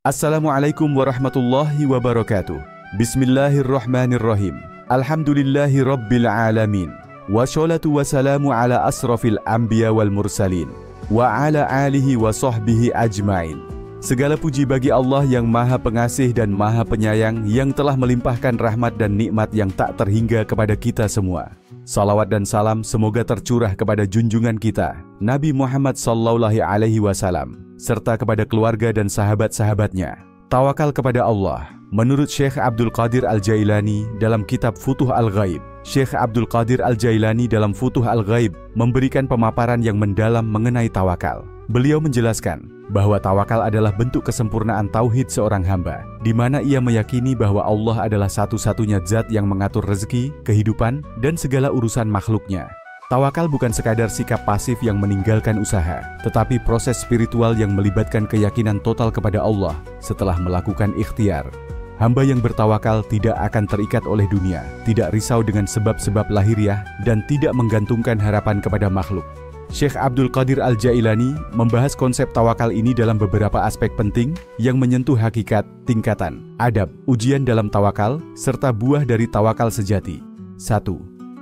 Assalamualaikum warahmatullahi wabarakatuh. Bismillahirrahmanirrahim. Alhamdulillahi rabbil alamin. Wassalatu wassalamu ala asrafil anbiya wal mursalin wa ala alihi wa sahbihi ajmain. Segala puji bagi Allah yang maha pengasih dan maha penyayang, yang telah melimpahkan rahmat dan nikmat yang tak terhingga kepada kita semua. Salawat dan salam semoga tercurah kepada junjungan kita, Nabi Muhammad sallallahu alaihi wasallam, serta kepada keluarga dan sahabat-sahabatnya. Tawakal kepada Allah. Menurut Syekh Abdul Qadir Al-Jailani dalam kitab Futuh Al-Ghaib, Syekh Abdul Qadir Al-Jailani dalam Futuh Al-Ghaib memberikan pemaparan yang mendalam mengenai tawakal. Beliau menjelaskan bahwa tawakal adalah bentuk kesempurnaan tauhid seorang hamba, di mana ia meyakini bahwa Allah adalah satu-satunya zat yang mengatur rezeki, kehidupan, dan segala urusan makhluknya. Tawakal bukan sekadar sikap pasif yang meninggalkan usaha, tetapi proses spiritual yang melibatkan keyakinan total kepada Allah setelah melakukan ikhtiar. Hamba yang bertawakal tidak akan terikat oleh dunia, tidak risau dengan sebab-sebab lahiriah, dan tidak menggantungkan harapan kepada makhluk. Syekh Abdul Qadir Al-Jailani membahas konsep tawakal ini dalam beberapa aspek penting yang menyentuh hakikat, tingkatan, adab, ujian dalam tawakal, serta buah dari tawakal sejati. 1.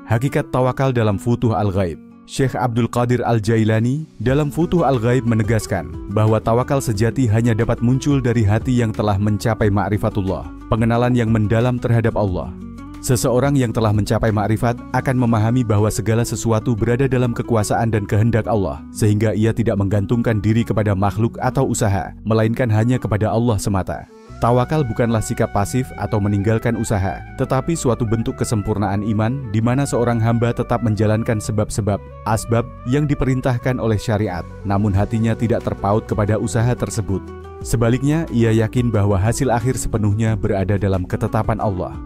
Hakikat tawakal dalam Futuh Al-Ghaib. Syekh Abdul Qadir Al-Jailani dalam Futuh Al-Ghaib menegaskan bahwa tawakal sejati hanya dapat muncul dari hati yang telah mencapai ma'rifatullah, pengenalan yang mendalam terhadap Allah. Seseorang yang telah mencapai ma'rifat akan memahami bahwa segala sesuatu berada dalam kekuasaan dan kehendak Allah, sehingga ia tidak menggantungkan diri kepada makhluk atau usaha, melainkan hanya kepada Allah semata. Tawakal bukanlah sikap pasif atau meninggalkan usaha, tetapi suatu bentuk kesempurnaan iman di mana seorang hamba tetap menjalankan sebab-sebab, asbab yang diperintahkan oleh syariat, namun hatinya tidak terpaut kepada usaha tersebut. Sebaliknya, ia yakin bahwa hasil akhir sepenuhnya berada dalam ketetapan Allah.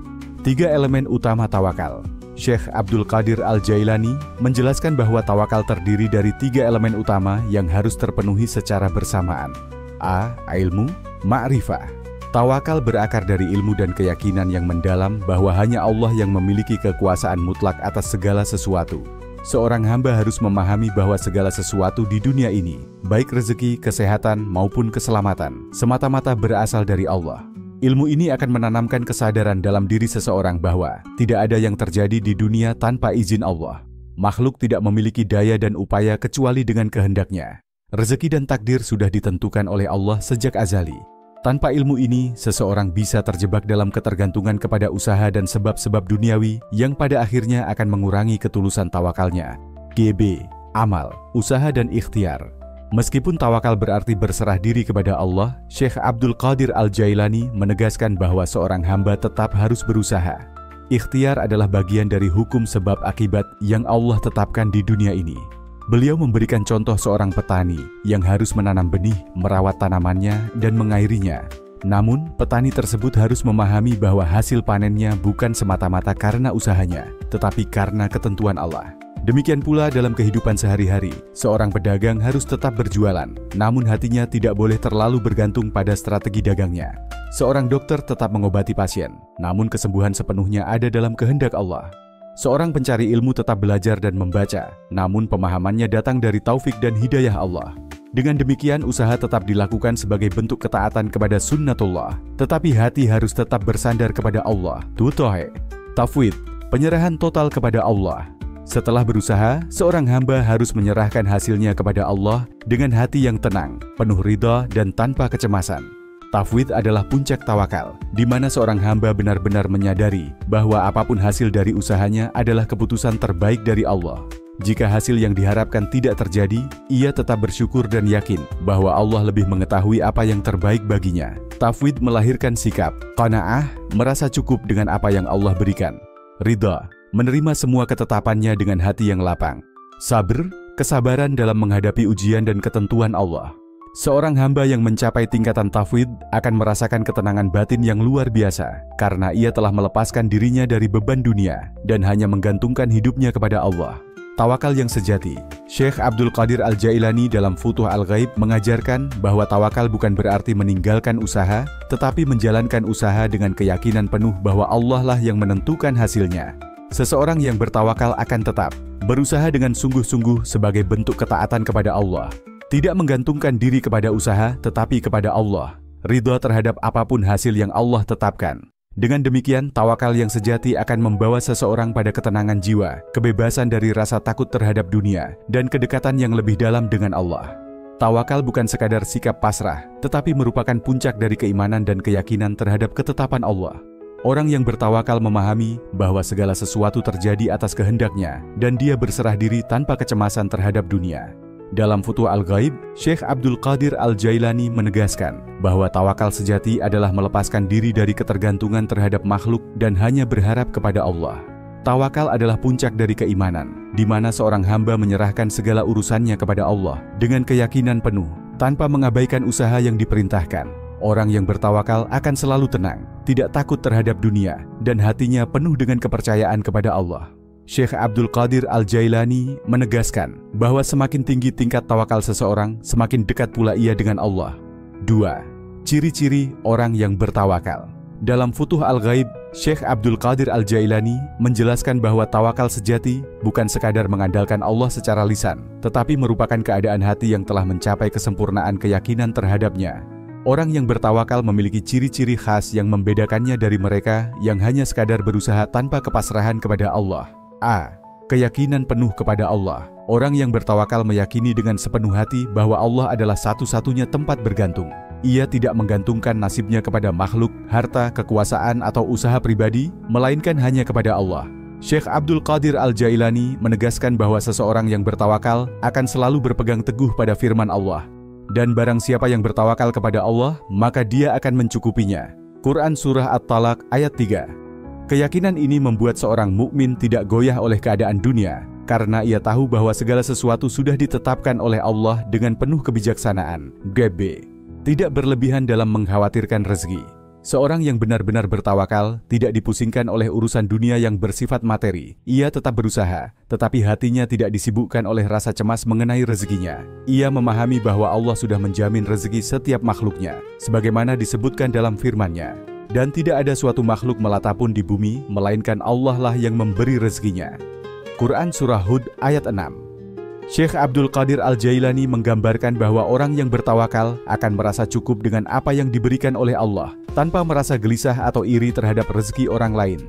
3 elemen utama tawakal. Syekh Abdul Qadir Al-Jailani menjelaskan bahwa tawakal terdiri dari 3 elemen utama yang harus terpenuhi secara bersamaan. A. Ilmu, ma'rifah. Tawakal berakar dari ilmu dan keyakinan yang mendalam bahwa hanya Allah yang memiliki kekuasaan mutlak atas segala sesuatu. Seorang hamba harus memahami bahwa segala sesuatu di dunia ini, baik rezeki, kesehatan, maupun keselamatan, semata-mata berasal dari Allah. Ilmu ini akan menanamkan kesadaran dalam diri seseorang bahwa tidak ada yang terjadi di dunia tanpa izin Allah. Makhluk tidak memiliki daya dan upaya kecuali dengan kehendaknya. Rezeki dan takdir sudah ditentukan oleh Allah sejak azali. Tanpa ilmu ini, seseorang bisa terjebak dalam ketergantungan kepada usaha dan sebab-sebab duniawi yang pada akhirnya akan mengurangi ketulusan tawakalnya. GB. Amal, usaha dan ikhtiar. Meskipun tawakal berarti berserah diri kepada Allah, Syekh Abdul Qadir Al-Jailani menegaskan bahwa seorang hamba tetap harus berusaha. Ikhtiar adalah bagian dari hukum sebab akibat yang Allah tetapkan di dunia ini. Beliau memberikan contoh seorang petani yang harus menanam benih, merawat tanamannya, dan mengairinya. Namun, petani tersebut harus memahami bahwa hasil panennya bukan semata-mata karena usahanya, tetapi karena ketentuan Allah. Demikian pula dalam kehidupan sehari-hari, seorang pedagang harus tetap berjualan, namun hatinya tidak boleh terlalu bergantung pada strategi dagangnya. Seorang dokter tetap mengobati pasien, namun kesembuhan sepenuhnya ada dalam kehendak Allah. Seorang pencari ilmu tetap belajar dan membaca, namun pemahamannya datang dari taufik dan hidayah Allah. Dengan demikian, usaha tetap dilakukan sebagai bentuk ketaatan kepada sunnatullah, tetapi hati harus tetap bersandar kepada Allah. Tutohe. Tafwid, penyerahan total kepada Allah. Setelah berusaha, seorang hamba harus menyerahkan hasilnya kepada Allah dengan hati yang tenang, penuh ridha dan tanpa kecemasan. Tafwid adalah puncak tawakal, di mana seorang hamba benar-benar menyadari bahwa apapun hasil dari usahanya adalah keputusan terbaik dari Allah. Jika hasil yang diharapkan tidak terjadi, ia tetap bersyukur dan yakin bahwa Allah lebih mengetahui apa yang terbaik baginya. Tafwid melahirkan sikap qanaah, merasa cukup dengan apa yang Allah berikan. Ridha, menerima semua ketetapannya dengan hati yang lapang. Sabr, kesabaran dalam menghadapi ujian dan ketentuan Allah. Seorang hamba yang mencapai tingkatan tafwid akan merasakan ketenangan batin yang luar biasa karena ia telah melepaskan dirinya dari beban dunia dan hanya menggantungkan hidupnya kepada Allah. Tawakal yang sejati. Syekh Abdul Qadir Al-Jailani dalam Futuh Al-Ghaib mengajarkan bahwa tawakal bukan berarti meninggalkan usaha, tetapi menjalankan usaha dengan keyakinan penuh bahwa Allah lah yang menentukan hasilnya. Seseorang yang bertawakal akan tetap berusaha dengan sungguh-sungguh sebagai bentuk ketaatan kepada Allah. Tidak menggantungkan diri kepada usaha, tetapi kepada Allah. ridha terhadap apapun hasil yang Allah tetapkan. Dengan demikian, tawakal yang sejati akan membawa seseorang pada ketenangan jiwa, kebebasan dari rasa takut terhadap dunia, dan kedekatan yang lebih dalam dengan Allah. Tawakal bukan sekadar sikap pasrah, tetapi merupakan puncak dari keimanan dan keyakinan terhadap ketetapan Allah. Orang yang bertawakal memahami bahwa segala sesuatu terjadi atas kehendaknya, dan dia berserah diri tanpa kecemasan terhadap dunia. Dalam Futuh Al-Ghaib, Syekh Abdul Qadir Al-Jailani menegaskan bahwa tawakal sejati adalah melepaskan diri dari ketergantungan terhadap makhluk dan hanya berharap kepada Allah. Tawakal adalah puncak dari keimanan, di mana seorang hamba menyerahkan segala urusannya kepada Allah dengan keyakinan penuh, tanpa mengabaikan usaha yang diperintahkan. Orang yang bertawakal akan selalu tenang, tidak takut terhadap dunia, dan hatinya penuh dengan kepercayaan kepada Allah. Syekh Abdul Qadir Al-Jailani menegaskan bahwa semakin tinggi tingkat tawakal seseorang, semakin dekat pula ia dengan Allah. 2. Ciri-ciri orang yang bertawakal. Dalam Futuh Al-Ghaib, Syekh Abdul Qadir Al-Jailani menjelaskan bahwa tawakal sejati bukan sekadar mengandalkan Allah secara lisan, tetapi merupakan keadaan hati yang telah mencapai kesempurnaan keyakinan terhadapnya. Orang yang bertawakal memiliki ciri-ciri khas yang membedakannya dari mereka yang hanya sekadar berusaha tanpa kepasrahan kepada Allah. A. Keyakinan penuh kepada Allah. Orang yang bertawakal meyakini dengan sepenuh hati bahwa Allah adalah satu-satunya tempat bergantung. Ia tidak menggantungkan nasibnya kepada makhluk, harta, kekuasaan, atau usaha pribadi, melainkan hanya kepada Allah. Syekh Abdul Qadir Al-Jailani menegaskan bahwa seseorang yang bertawakal akan selalu berpegang teguh pada firman Allah. Dan barang siapa yang bertawakal kepada Allah, maka dia akan mencukupinya. Quran Surah At-Talaq ayat 3. Keyakinan ini membuat seorang mukmin tidak goyah oleh keadaan dunia, karena ia tahu bahwa segala sesuatu sudah ditetapkan oleh Allah dengan penuh kebijaksanaan. GB. Tidak berlebihan dalam mengkhawatirkan rezeki. Seorang yang benar-benar bertawakal tidak dipusingkan oleh urusan dunia yang bersifat materi. Ia tetap berusaha, tetapi hatinya tidak disibukkan oleh rasa cemas mengenai rezekinya. Ia memahami bahwa Allah sudah menjamin rezeki setiap makhluknya, sebagaimana disebutkan dalam firman-Nya. Dan tidak ada suatu makhluk melata pun di bumi, melainkan Allah lah yang memberi rezekinya. Quran Surah Hud ayat 6. Syekh Abdul Qadir Al-Jailani menggambarkan bahwa orang yang bertawakal akan merasa cukup dengan apa yang diberikan oleh Allah, tanpa merasa gelisah atau iri terhadap rezeki orang lain.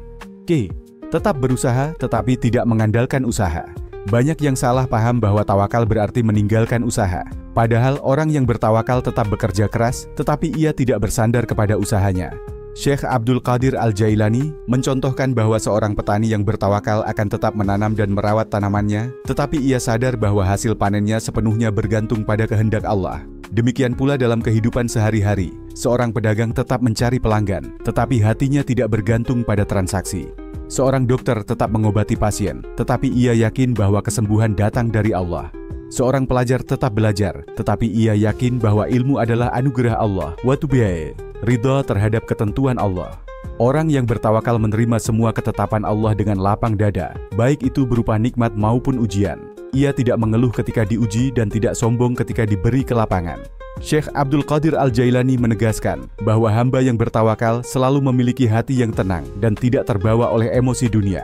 K. Tetap berusaha tetapi tidak mengandalkan usaha. Banyak yang salah paham bahwa tawakal berarti meninggalkan usaha. Padahal orang yang bertawakal tetap bekerja keras, tetapi ia tidak bersandar kepada usahanya. Syekh Abdul Qadir Al-Jailani mencontohkan bahwa seorang petani yang bertawakal akan tetap menanam dan merawat tanamannya, tetapi ia sadar bahwa hasil panennya sepenuhnya bergantung pada kehendak Allah. Demikian pula dalam kehidupan sehari-hari, seorang pedagang tetap mencari pelanggan, tetapi hatinya tidak bergantung pada transaksi. Seorang dokter tetap mengobati pasien, tetapi ia yakin bahwa kesembuhan datang dari Allah. Seorang pelajar tetap belajar, tetapi ia yakin bahwa ilmu adalah anugerah Allah. Watubi'ai. Ridha terhadap ketentuan Allah. Orang yang bertawakal menerima semua ketetapan Allah dengan lapang dada, baik itu berupa nikmat maupun ujian. Ia tidak mengeluh ketika diuji dan tidak sombong ketika diberi kelapangan. Syekh Abdul Qadir Al-Jailani menegaskan bahwa hamba yang bertawakal selalu memiliki hati yang tenang dan tidak terbawa oleh emosi dunia.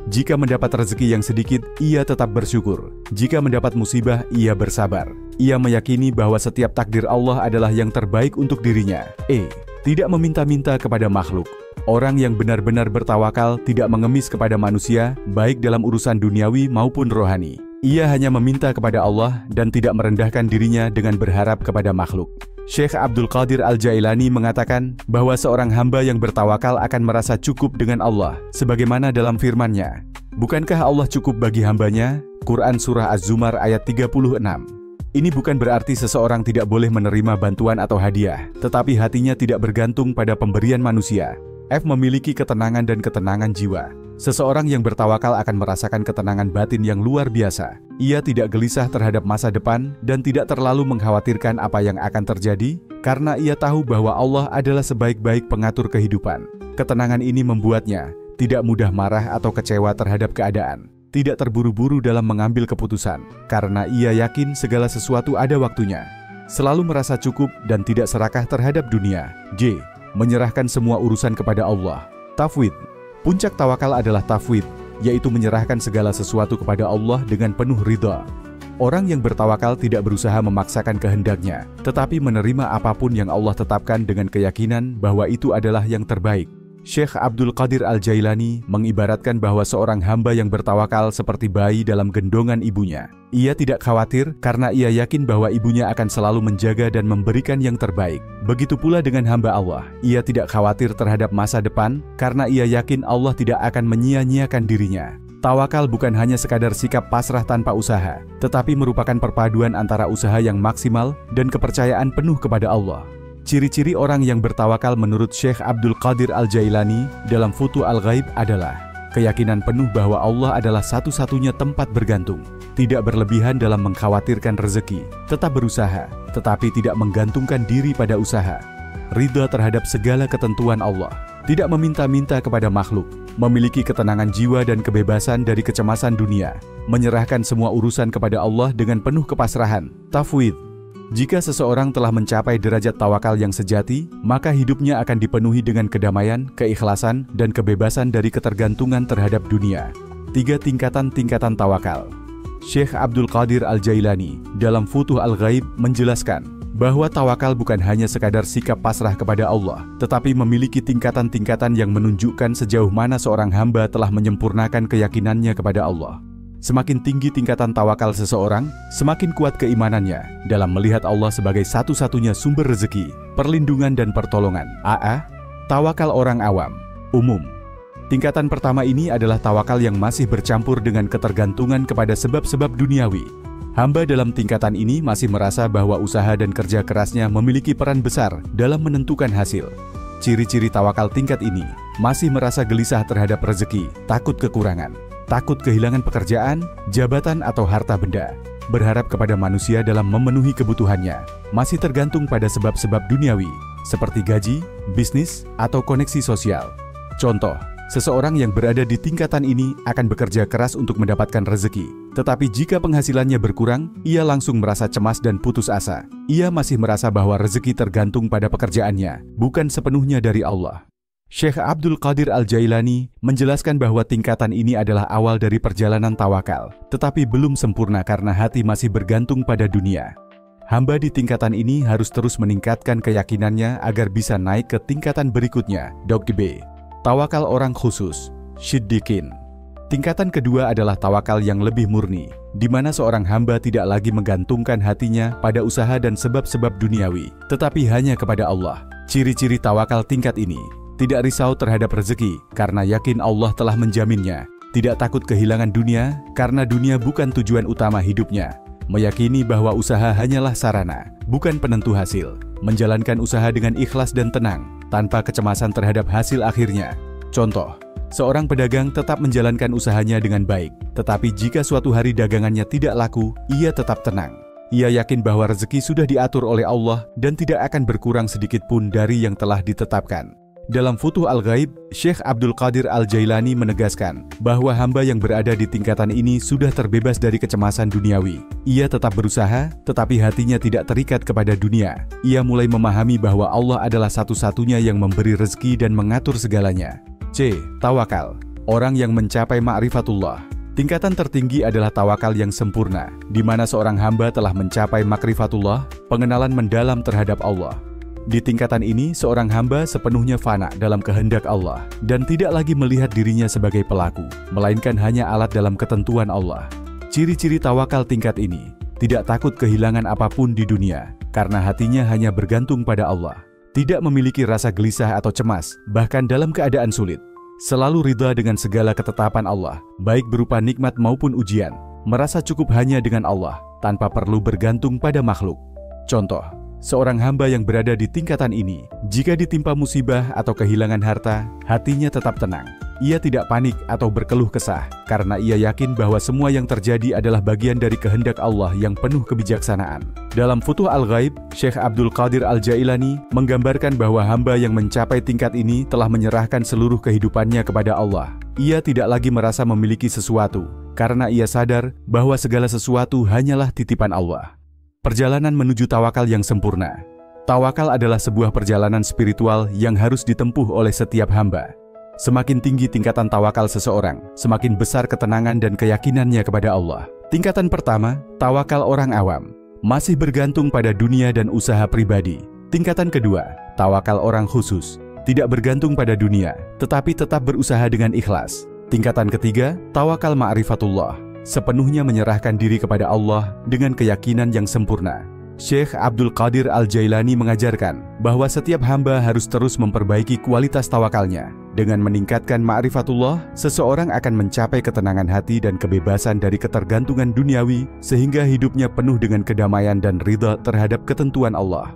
Jika mendapat rezeki yang sedikit, ia tetap bersyukur. Jika mendapat musibah, ia bersabar. Ia meyakini bahwa setiap takdir Allah adalah yang terbaik untuk dirinya. Tidak meminta-minta kepada makhluk. Orang yang benar-benar bertawakal tidak mengemis kepada manusia, baik dalam urusan duniawi maupun rohani. Ia hanya meminta kepada Allah dan tidak merendahkan dirinya dengan berharap kepada makhluk. Syekh Abdul Qadir Al-Jailani mengatakan bahwa seorang hamba yang bertawakal akan merasa cukup dengan Allah, sebagaimana dalam firman-Nya. Bukankah Allah cukup bagi hambanya? Quran Surah Az-Zumar ayat 36. Ini bukan berarti seseorang tidak boleh menerima bantuan atau hadiah, tetapi hatinya tidak bergantung pada pemberian manusia. F. Memiliki ketenangan dan ketenangan jiwa. Seseorang yang bertawakal akan merasakan ketenangan batin yang luar biasa. Ia tidak gelisah terhadap masa depan dan tidak terlalu mengkhawatirkan apa yang akan terjadi, karena ia tahu bahwa Allah adalah sebaik-baik pengatur kehidupan. Ketenangan ini membuatnya tidak mudah marah atau kecewa terhadap keadaan, tidak terburu-buru dalam mengambil keputusan, karena ia yakin segala sesuatu ada waktunya. Selalu merasa cukup dan tidak serakah terhadap dunia. J. Menyerahkan semua urusan kepada Allah. Tafwid. Puncak tawakal adalah tafwid, yaitu menyerahkan segala sesuatu kepada Allah dengan penuh ridha. Orang yang bertawakal tidak berusaha memaksakan kehendaknya, tetapi menerima apapun yang Allah tetapkan dengan keyakinan bahwa itu adalah yang terbaik. Syekh Abdul Qadir Al-Jailani mengibaratkan bahwa seorang hamba yang bertawakal seperti bayi dalam gendongan ibunya. Ia tidak khawatir karena ia yakin bahwa ibunya akan selalu menjaga dan memberikan yang terbaik. Begitu pula dengan hamba Allah. Ia tidak khawatir terhadap masa depan karena ia yakin Allah tidak akan menyia-nyiakan dirinya. Tawakal bukan hanya sekadar sikap pasrah tanpa usaha, tetapi merupakan perpaduan antara usaha yang maksimal dan kepercayaan penuh kepada Allah. Ciri-ciri orang yang bertawakal menurut Syekh Abdul Qadir Al-Jailani dalam Futuh Al-Ghaib adalah keyakinan penuh bahwa Allah adalah satu-satunya tempat bergantung, tidak berlebihan dalam mengkhawatirkan rezeki, tetap berusaha, tetapi tidak menggantungkan diri pada usaha, ridha terhadap segala ketentuan Allah, tidak meminta-minta kepada makhluk, memiliki ketenangan jiwa dan kebebasan dari kecemasan dunia, menyerahkan semua urusan kepada Allah dengan penuh kepasrahan, tafwid. Jika seseorang telah mencapai derajat tawakal yang sejati, maka hidupnya akan dipenuhi dengan kedamaian, keikhlasan, dan kebebasan dari ketergantungan terhadap dunia. 3 tingkatan-tingkatan tawakal. Syekh Abdul Qadir Al-Jailani dalam Futuh Al-Ghaib menjelaskan bahwa tawakal bukan hanya sekadar sikap pasrah kepada Allah, tetapi memiliki tingkatan-tingkatan yang menunjukkan sejauh mana seorang hamba telah menyempurnakan keyakinannya kepada Allah. Semakin tinggi tingkatan tawakal seseorang, semakin kuat keimanannya dalam melihat Allah sebagai satu-satunya sumber rezeki, perlindungan dan pertolongan. Tawakal orang awam, umum. Tingkatan pertama ini adalah tawakal yang masih bercampur dengan ketergantungan kepada sebab-sebab duniawi. Hamba dalam tingkatan ini masih merasa bahwa usaha dan kerja kerasnya memiliki peran besar dalam menentukan hasil. Ciri-ciri tawakal tingkat ini masih merasa gelisah terhadap rezeki, takut kekurangan, takut kehilangan pekerjaan, jabatan atau harta benda, berharap kepada manusia dalam memenuhi kebutuhannya, masih tergantung pada sebab-sebab duniawi, seperti gaji, bisnis, atau koneksi sosial. Contoh, seseorang yang berada di tingkatan ini akan bekerja keras untuk mendapatkan rezeki, tetapi jika penghasilannya berkurang, ia langsung merasa cemas dan putus asa. Ia masih merasa bahwa rezeki tergantung pada pekerjaannya, bukan sepenuhnya dari Allah. Syekh Abdul Qadir Al-Jailani menjelaskan bahwa tingkatan ini adalah awal dari perjalanan tawakal, tetapi belum sempurna karena hati masih bergantung pada dunia. Hamba di tingkatan ini harus terus meningkatkan keyakinannya agar bisa naik ke tingkatan berikutnya. Dr. B. Tawakal orang khusus, Shiddiqin. Tingkatan kedua adalah tawakal yang lebih murni, di mana seorang hamba tidak lagi menggantungkan hatinya pada usaha dan sebab-sebab duniawi, tetapi hanya kepada Allah. Ciri-ciri tawakal tingkat ini: tidak risau terhadap rezeki karena yakin Allah telah menjaminnya, tidak takut kehilangan dunia karena dunia bukan tujuan utama hidupnya, meyakini bahwa usaha hanyalah sarana, bukan penentu hasil, menjalankan usaha dengan ikhlas dan tenang, tanpa kecemasan terhadap hasil akhirnya. Contoh, seorang pedagang tetap menjalankan usahanya dengan baik, tetapi jika suatu hari dagangannya tidak laku, ia tetap tenang. Ia yakin bahwa rezeki sudah diatur oleh Allah dan tidak akan berkurang sedikit pun dari yang telah ditetapkan. Dalam Futuh Al-Ghaib, Syekh Abdul Qadir Al-Jailani menegaskan bahwa hamba yang berada di tingkatan ini sudah terbebas dari kecemasan duniawi. Ia tetap berusaha, tetapi hatinya tidak terikat kepada dunia. Ia mulai memahami bahwa Allah adalah satu-satunya yang memberi rezeki dan mengatur segalanya. C. Tawakal, orang yang mencapai ma'rifatullah. Tingkatan tertinggi adalah tawakal yang sempurna, di mana seorang hamba telah mencapai ma'rifatullah, pengenalan mendalam terhadap Allah. Di tingkatan ini, seorang hamba sepenuhnya fana dalam kehendak Allah dan tidak lagi melihat dirinya sebagai pelaku, melainkan hanya alat dalam ketentuan Allah. Ciri-ciri tawakal tingkat ini: tidak takut kehilangan apapun di dunia, karena hatinya hanya bergantung pada Allah. Tidak memiliki rasa gelisah atau cemas, bahkan dalam keadaan sulit. Selalu ridha dengan segala ketetapan Allah, baik berupa nikmat maupun ujian. Merasa cukup hanya dengan Allah, tanpa perlu bergantung pada makhluk. Contoh, seorang hamba yang berada di tingkatan ini, jika ditimpa musibah atau kehilangan harta, hatinya tetap tenang. Ia tidak panik atau berkeluh kesah, karena ia yakin bahwa semua yang terjadi adalah bagian dari kehendak Allah yang penuh kebijaksanaan. Dalam Futuh Al-Ghaib, Syekh Abdul Qadir Al-Jailani menggambarkan bahwa hamba yang mencapai tingkat ini telah menyerahkan seluruh kehidupannya kepada Allah. Ia tidak lagi merasa memiliki sesuatu, karena ia sadar bahwa segala sesuatu hanyalah titipan Allah. Perjalanan menuju tawakal yang sempurna. Tawakal adalah sebuah perjalanan spiritual yang harus ditempuh oleh setiap hamba. Semakin tinggi tingkatan tawakal seseorang, semakin besar ketenangan dan keyakinannya kepada Allah. Tingkatan pertama, tawakal orang awam, masih bergantung pada dunia dan usaha pribadi. Tingkatan kedua, tawakal orang khusus, tidak bergantung pada dunia, tetapi tetap berusaha dengan ikhlas. Tingkatan ketiga, tawakal ma'rifatullah, sepenuhnya menyerahkan diri kepada Allah dengan keyakinan yang sempurna. Syekh Abdul Qadir Al-Jailani mengajarkan bahwa setiap hamba harus terus memperbaiki kualitas tawakalnya. Dengan meningkatkan ma'rifatullah, seseorang akan mencapai ketenangan hati dan kebebasan dari ketergantungan duniawi, sehingga hidupnya penuh dengan kedamaian dan ridha terhadap ketentuan Allah.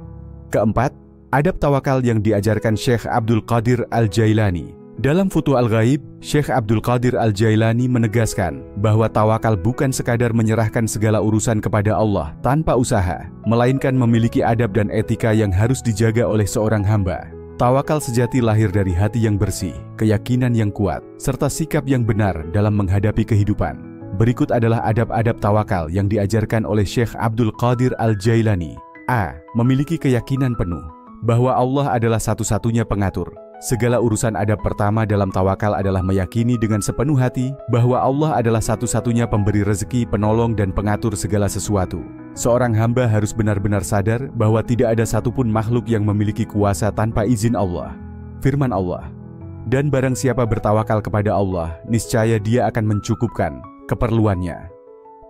Keempat, adab tawakal yang diajarkan Syekh Abdul Qadir Al-Jailani. Dalam Futuh Al-Ghaib, Syekh Abdul Qadir Al-Jailani menegaskan bahwa tawakal bukan sekadar menyerahkan segala urusan kepada Allah tanpa usaha, melainkan memiliki adab dan etika yang harus dijaga oleh seorang hamba. Tawakal sejati lahir dari hati yang bersih, keyakinan yang kuat, serta sikap yang benar dalam menghadapi kehidupan. Berikut adalah adab-adab tawakal yang diajarkan oleh Syekh Abdul Qadir Al-Jailani. A. Memiliki keyakinan penuh bahwa Allah adalah satu-satunya pengatur. Segala urusan adab pertama dalam tawakal adalah meyakini dengan sepenuh hati bahwa Allah adalah satu-satunya pemberi rezeki, penolong, dan pengatur segala sesuatu. Seorang hamba harus benar-benar sadar bahwa tidak ada satupun makhluk yang memiliki kuasa tanpa izin Allah. Firman Allah, "Dan barang siapa bertawakal kepada Allah, niscaya Dia akan mencukupkan keperluannya."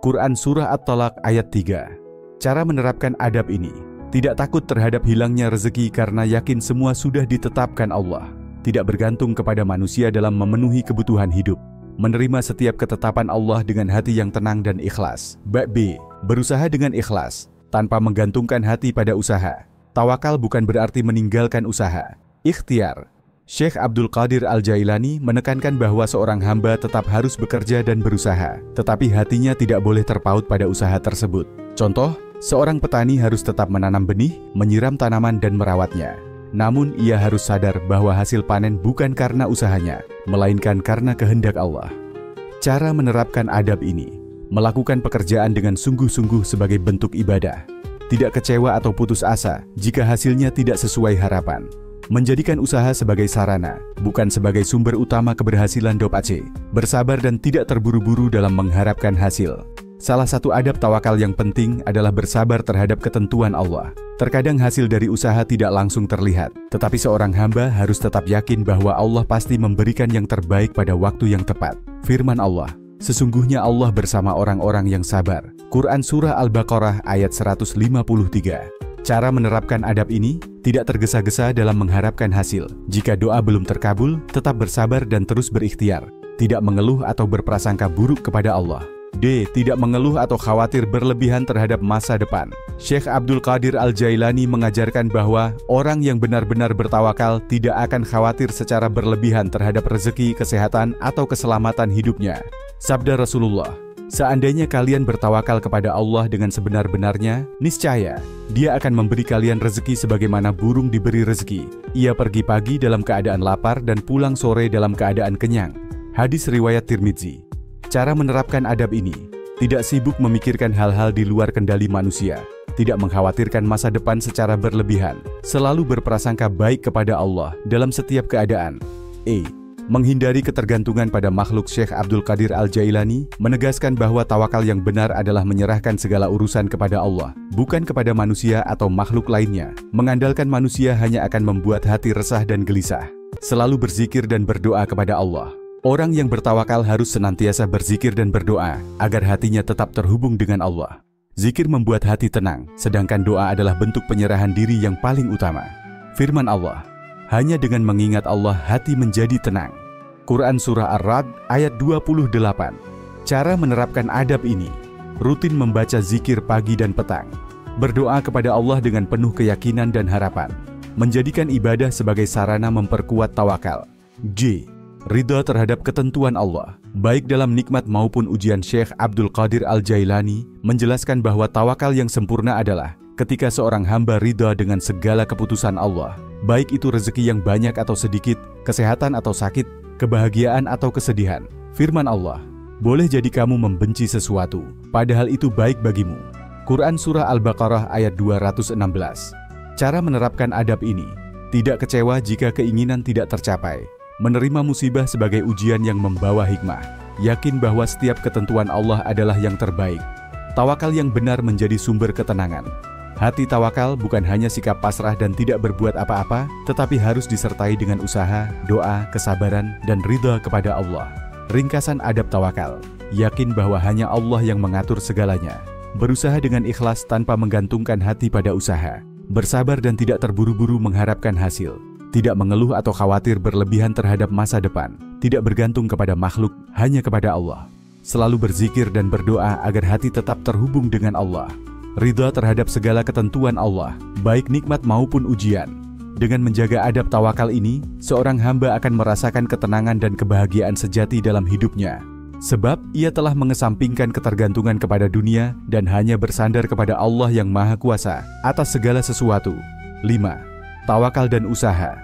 Quran Surah At-Talaq ayat 3. Cara menerapkan adab ini: tidak takut terhadap hilangnya rezeki karena yakin semua sudah ditetapkan Allah. Tidak bergantung kepada manusia dalam memenuhi kebutuhan hidup. Menerima setiap ketetapan Allah dengan hati yang tenang dan ikhlas. B. Berusaha dengan ikhlas, tanpa menggantungkan hati pada usaha. Tawakal bukan berarti meninggalkan usaha. Ikhtiar. Syekh Abdul Qadir Al-Jailani menekankan bahwa seorang hamba tetap harus bekerja dan berusaha, tetapi hatinya tidak boleh terpaut pada usaha tersebut. Contoh, seorang petani harus tetap menanam benih, menyiram tanaman dan merawatnya. Namun ia harus sadar bahwa hasil panen bukan karena usahanya, melainkan karena kehendak Allah. Cara menerapkan adab ini: melakukan pekerjaan dengan sungguh-sungguh sebagai bentuk ibadah. Tidak kecewa atau putus asa jika hasilnya tidak sesuai harapan. Menjadikan usaha sebagai sarana, bukan sebagai sumber utama keberhasilan. C. Bersabar dan tidak terburu-buru dalam mengharapkan hasil. Salah satu adab tawakal yang penting adalah bersabar terhadap ketentuan Allah. Terkadang hasil dari usaha tidak langsung terlihat, tetapi seorang hamba harus tetap yakin bahwa Allah pasti memberikan yang terbaik pada waktu yang tepat. Firman Allah, "Sesungguhnya Allah bersama orang-orang yang sabar." Quran Surah Al-Baqarah ayat 153. Cara menerapkan adab ini: tidak tergesa-gesa dalam mengharapkan hasil. Jika doa belum terkabul, tetap bersabar dan terus berikhtiar. Tidak mengeluh atau berprasangka buruk kepada Allah. D. Tidak mengeluh atau khawatir berlebihan terhadap masa depan. Syekh Abdul Qadir Al-Jailani mengajarkan bahwa orang yang benar-benar bertawakal tidak akan khawatir secara berlebihan terhadap rezeki, kesehatan, atau keselamatan hidupnya. Sabda Rasulullah, "Seandainya kalian bertawakal kepada Allah dengan sebenar-benarnya, niscaya Dia akan memberi kalian rezeki sebagaimana burung diberi rezeki. Ia pergi pagi dalam keadaan lapar dan pulang sore dalam keadaan kenyang." Hadis riwayat Tirmidzi. Cara menerapkan adab ini: tidak sibuk memikirkan hal-hal di luar kendali manusia, tidak mengkhawatirkan masa depan secara berlebihan, selalu berprasangka baik kepada Allah dalam setiap keadaan. E. Menghindari ketergantungan pada makhluk. Syekh Abdul Qadir Al-Jailani menegaskan bahwa tawakal yang benar adalah menyerahkan segala urusan kepada Allah, bukan kepada manusia atau makhluk lainnya. Mengandalkan manusia hanya akan membuat hati resah dan gelisah. Selalu berzikir dan berdoa kepada Allah. Orang yang bertawakal harus senantiasa berzikir dan berdoa agar hatinya tetap terhubung dengan Allah. Zikir membuat hati tenang, sedangkan doa adalah bentuk penyerahan diri yang paling utama. Firman Allah, "Hanya dengan mengingat Allah hati menjadi tenang." Quran Surah Ar-Ra'd ayat 28. Cara menerapkan adab ini: rutin membaca zikir pagi dan petang, berdoa kepada Allah dengan penuh keyakinan dan harapan, menjadikan ibadah sebagai sarana memperkuat tawakal. J. Ridha terhadap ketentuan Allah. Baik dalam nikmat maupun ujian, Syekh Abdul Qadir Al-Jailani menjelaskan bahwa tawakal yang sempurna adalah ketika seorang hamba ridha dengan segala keputusan Allah, baik itu rezeki yang banyak atau sedikit, kesehatan atau sakit, kebahagiaan atau kesedihan. Firman Allah, "Boleh jadi kamu membenci sesuatu, padahal itu baik bagimu." Quran Surah Al-Baqarah ayat 216. Cara menerapkan adab ini: tidak kecewa jika keinginan tidak tercapai, menerima musibah sebagai ujian yang membawa hikmah. yakin bahwa setiap ketentuan Allah adalah yang terbaik. Tawakal yang benar menjadi sumber ketenangan. Hati tawakal bukan hanya sikap pasrah dan tidak berbuat apa-apa, tetapi harus disertai dengan usaha, doa, kesabaran, dan ridha kepada Allah. Ringkasan adab tawakal, yakin bahwa hanya Allah yang mengatur segalanya. Berusaha dengan ikhlas tanpa menggantungkan hati pada usaha. Bersabar dan tidak terburu-buru mengharapkan hasil. Tidak mengeluh atau khawatir berlebihan terhadap masa depan. Tidak bergantung kepada makhluk, hanya kepada Allah. Selalu berzikir dan berdoa agar hati tetap terhubung dengan Allah. Ridha terhadap segala ketentuan Allah, baik nikmat maupun ujian. Dengan menjaga adab tawakal ini, seorang hamba akan merasakan ketenangan dan kebahagiaan sejati dalam hidupnya. Sebab ia telah mengesampingkan ketergantungan kepada dunia dan hanya bersandar kepada Allah yang Maha Kuasa atas segala sesuatu. 5. Tawakal dan usaha.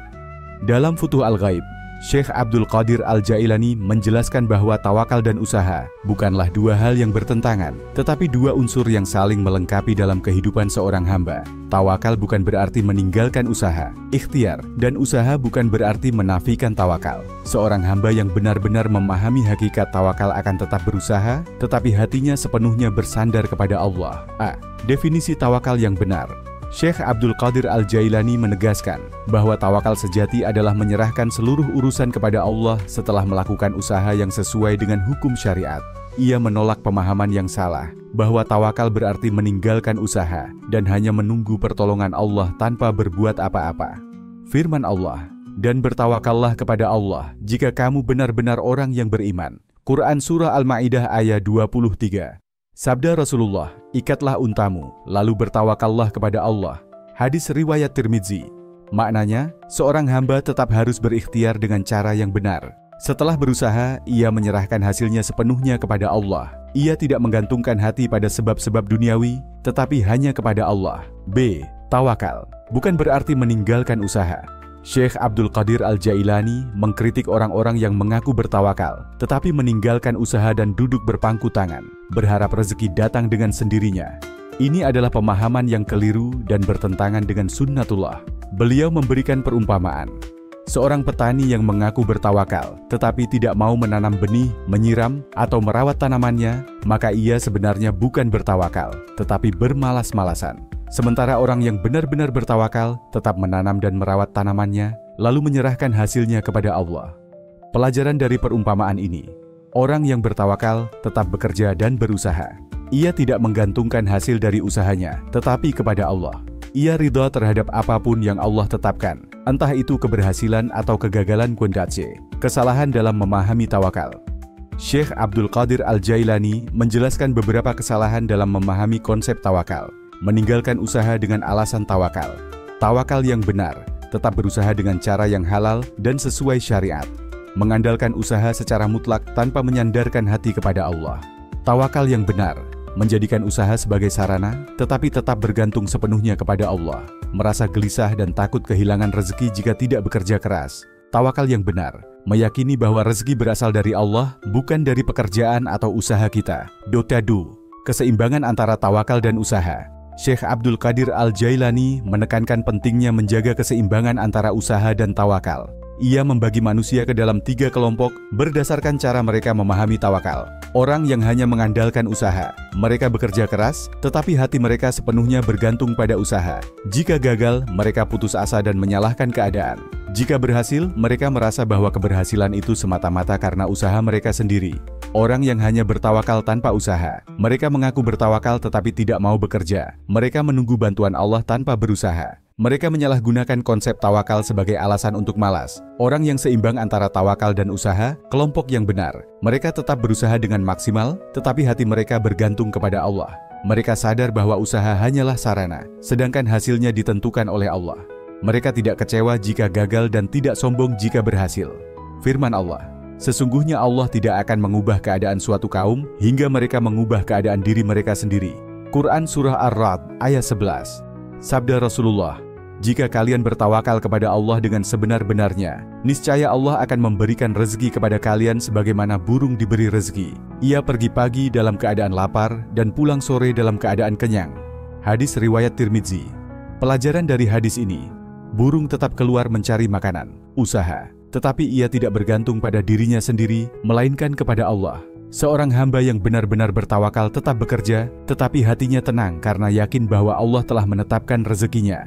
Dalam Futuh Al-Ghaib, Syekh Abdul Qadir Al-Jailani menjelaskan bahwa tawakal dan usaha bukanlah dua hal yang bertentangan, tetapi dua unsur yang saling melengkapi dalam kehidupan seorang hamba. Tawakal bukan berarti meninggalkan usaha, ikhtiar, dan usaha bukan berarti menafikan tawakal. Seorang hamba yang benar-benar memahami hakikat tawakal akan tetap berusaha, tetapi hatinya sepenuhnya bersandar kepada Allah. A. Definisi tawakal yang benar. Syekh Abdul Qadir Al-Jailani menegaskan bahwa tawakal sejati adalah menyerahkan seluruh urusan kepada Allah setelah melakukan usaha yang sesuai dengan hukum syariat. Ia menolak pemahaman yang salah bahwa tawakal berarti meninggalkan usaha dan hanya menunggu pertolongan Allah tanpa berbuat apa-apa. Firman Allah, "Dan bertawakallah kepada Allah jika kamu benar-benar orang yang beriman." Quran Surah Al-Ma'idah ayat 23. Sabda Rasulullah, "Ikatlah untamu, lalu bertawakallah kepada Allah." Hadis riwayat Tirmidzi. Maknanya, seorang hamba tetap harus berikhtiar dengan cara yang benar. Setelah berusaha, ia menyerahkan hasilnya sepenuhnya kepada Allah. Ia tidak menggantungkan hati pada sebab-sebab duniawi, tetapi hanya kepada Allah. B. Tawakal bukan berarti meninggalkan usaha. Syekh Abdul Qadir Al-Jailani mengkritik orang-orang yang mengaku bertawakal, tetapi meninggalkan usaha dan duduk berpangku tangan, berharap rezeki datang dengan sendirinya. Ini adalah pemahaman yang keliru dan bertentangan dengan sunnatullah. Beliau memberikan perumpamaan. Seorang petani yang mengaku bertawakal, tetapi tidak mau menanam benih, menyiram, atau merawat tanamannya, maka ia sebenarnya bukan bertawakal, tetapi bermalas-malasan. Sementara orang yang benar-benar bertawakal tetap menanam dan merawat tanamannya, lalu menyerahkan hasilnya kepada Allah. Pelajaran dari perumpamaan ini, orang yang bertawakal tetap bekerja dan berusaha. Ia tidak menggantungkan hasil dari usahanya, tetapi kepada Allah. Ia ridha terhadap apapun yang Allah tetapkan, entah itu keberhasilan atau kegagalan kundatse, kesalahan dalam memahami tawakal. Syekh Abdul Qadir Al-Jailani menjelaskan beberapa kesalahan dalam memahami konsep tawakal. Meninggalkan usaha dengan alasan tawakal. Tawakal yang benar, tetap berusaha dengan cara yang halal dan sesuai syariat. Mengandalkan usaha secara mutlak tanpa menyandarkan hati kepada Allah. Tawakal yang benar, menjadikan usaha sebagai sarana, tetapi tetap bergantung sepenuhnya kepada Allah. Merasa gelisah dan takut kehilangan rezeki jika tidak bekerja keras. Tawakal yang benar, meyakini bahwa rezeki berasal dari Allah, bukan dari pekerjaan atau usaha kita. Dotadu, keseimbangan antara tawakal dan usaha. Syekh Abdul Qadir Al-Jailani menekankan pentingnya menjaga keseimbangan antara usaha dan tawakal. Ia membagi manusia ke dalam 3 kelompok berdasarkan cara mereka memahami tawakal. Orang yang hanya mengandalkan usaha, mereka bekerja keras, tetapi hati mereka sepenuhnya bergantung pada usaha. Jika gagal, mereka putus asa dan menyalahkan keadaan. Jika berhasil, mereka merasa bahwa keberhasilan itu semata-mata karena usaha mereka sendiri. Orang yang hanya bertawakal tanpa usaha, mereka mengaku bertawakal tetapi tidak mau bekerja. Mereka menunggu bantuan Allah tanpa berusaha. Mereka menyalahgunakan konsep tawakal sebagai alasan untuk malas. Orang yang seimbang antara tawakal dan usaha, kelompok yang benar. Mereka tetap berusaha dengan maksimal, tetapi hati mereka bergantung kepada Allah. Mereka sadar bahwa usaha hanyalah sarana, sedangkan hasilnya ditentukan oleh Allah. Mereka tidak kecewa jika gagal dan tidak sombong jika berhasil. Firman Allah, "Sesungguhnya Allah tidak akan mengubah keadaan suatu kaum hingga mereka mengubah keadaan diri mereka sendiri." Quran Surah Ar-Ra'd ayat 11. Sabda Rasulullah, "Jika kalian bertawakal kepada Allah dengan sebenar-benarnya, niscaya Allah akan memberikan rezeki kepada kalian sebagaimana burung diberi rezeki. Ia pergi pagi dalam keadaan lapar dan pulang sore dalam keadaan kenyang." Hadis riwayat Tirmidzi. Pelajaran dari hadis ini, burung tetap keluar mencari makanan, usaha. tetapi ia tidak bergantung pada dirinya sendiri, melainkan kepada Allah. Seorang hamba yang benar-benar bertawakal tetap bekerja, tetapi hatinya tenang karena yakin bahwa Allah telah menetapkan rezekinya.